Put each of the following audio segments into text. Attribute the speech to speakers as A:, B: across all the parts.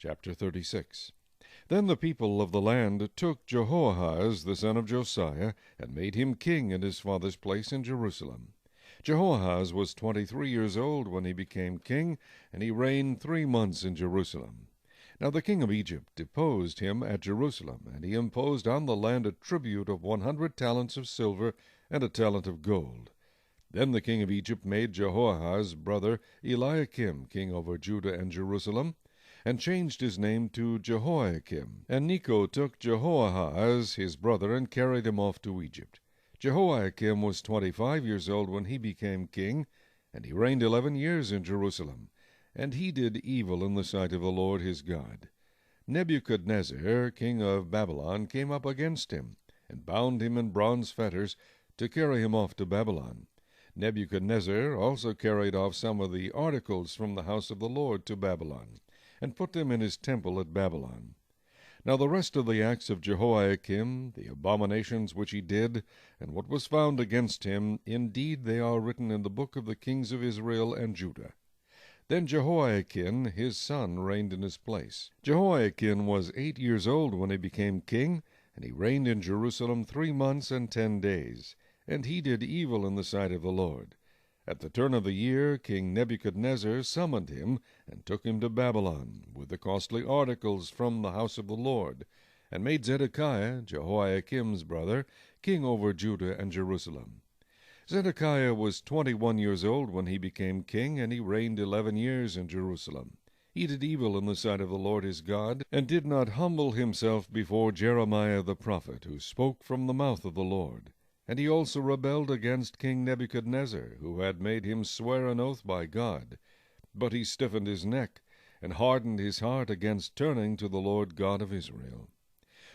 A: Chapter 36. Then the people of the land took Jehoahaz the son of Josiah, and made him king in his father's place in Jerusalem. Jehoahaz was 23 years old when he became king, and he reigned 3 months in Jerusalem. Now the king of Egypt deposed him at Jerusalem, and he imposed on the land a tribute of 100 talents of silver and a talent of gold. Then the king of Egypt made Jehoahaz's brother Eliakim king over Judah and Jerusalem, and changed his name to Jehoiakim. And Necho took Jehoahaz his brother, and carried him off to Egypt. Jehoiakim was 25 years old when he became king, and he reigned 11 years in Jerusalem. And he did evil in the sight of the Lord his God. Nebuchadnezzar, king of Babylon, came up against him, and bound him in bronze fetters, to carry him off to Babylon. Nebuchadnezzar also carried off some of the articles from the house of the Lord to Babylon, and put them in his temple at Babylon. Now the rest of the acts of Jehoiakim, the abominations which he did, and what was found against him, indeed they are written in the book of the kings of Israel and Judah. Then Jehoiakim his son reigned in his place. Jehoiakim was 8 years old when he became king, and he reigned in Jerusalem 3 months and 10 days. And he did evil in the sight of the Lord. At the turn of the year, King Nebuchadnezzar summoned him, and took him to Babylon, with the costly articles from the house of the Lord, and made Zedekiah, Jehoiakim's brother, king over Judah and Jerusalem. Zedekiah was 21 years old when he became king, and he reigned 11 years in Jerusalem. He did evil in the sight of the Lord his God, and did not humble himself before Jeremiah the prophet, who spoke from the mouth of the Lord. And he also rebelled against King Nebuchadnezzar, who had made him swear an oath by God. But he stiffened his neck, and hardened his heart against turning to the Lord God of Israel.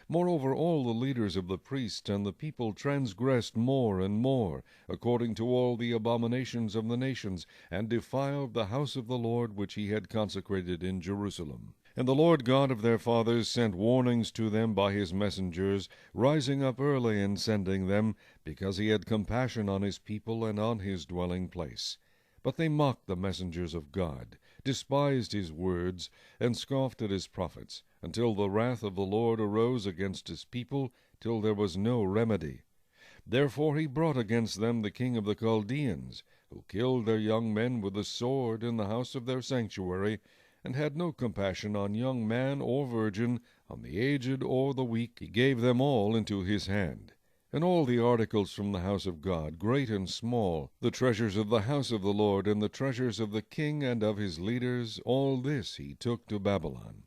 A: Moreover, all the leaders of the priests and the people transgressed more and more, according to all the abominations of the nations, and defiled the house of the Lord which he had consecrated in Jerusalem. And the Lord God of their fathers sent warnings to them by his messengers, rising up early and sending them, because he had compassion on his people and on his dwelling place. But they mocked the messengers of God, despised his words, and scoffed at his prophets, until the wrath of the Lord arose against his people, till there was no remedy. Therefore he brought against them the king of the Chaldeans, who killed their young men with the sword in the house of their sanctuary, and had no compassion on young man or virgin, on the aged or the weak. He gave them all into his hand. And all the articles from the house of God, great and small, the treasures of the house of the Lord, and the treasures of the king and of his leaders, all this he took to Babylon.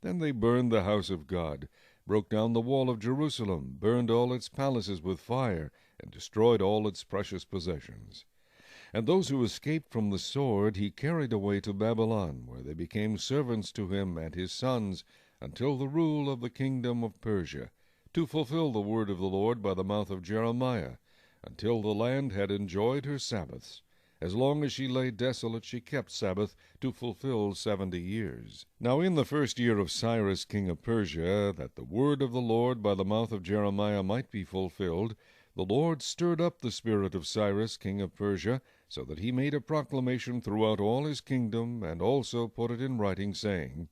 A: Then they burned the house of God, broke down the wall of Jerusalem, burned all its palaces with fire, and destroyed all its precious possessions. And those who escaped from the sword he carried away to Babylon, where they became servants to him and his sons, until the rule of the kingdom of Persia, to fulfill the word of the Lord by the mouth of Jeremiah, until the land had enjoyed her Sabbaths. As long as she lay desolate, she kept Sabbath, to fulfill 70 years. Now in the first year of Cyrus king of Persia, that the word of the Lord by the mouth of Jeremiah might be fulfilled, the Lord stirred up the spirit of Cyrus king of Persia, so that he made a proclamation throughout all his kingdom, and also put it in writing, saying,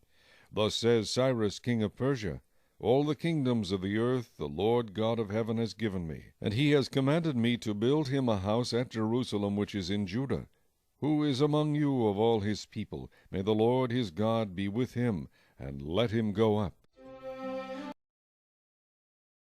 A: Thus says Cyrus king of Persia, All the kingdoms of the earth the Lord God of heaven has given me, and he has commanded me to build him a house at Jerusalem which is in Judah. Who is among you of all his people? May the Lord his God be with him, and let him go up.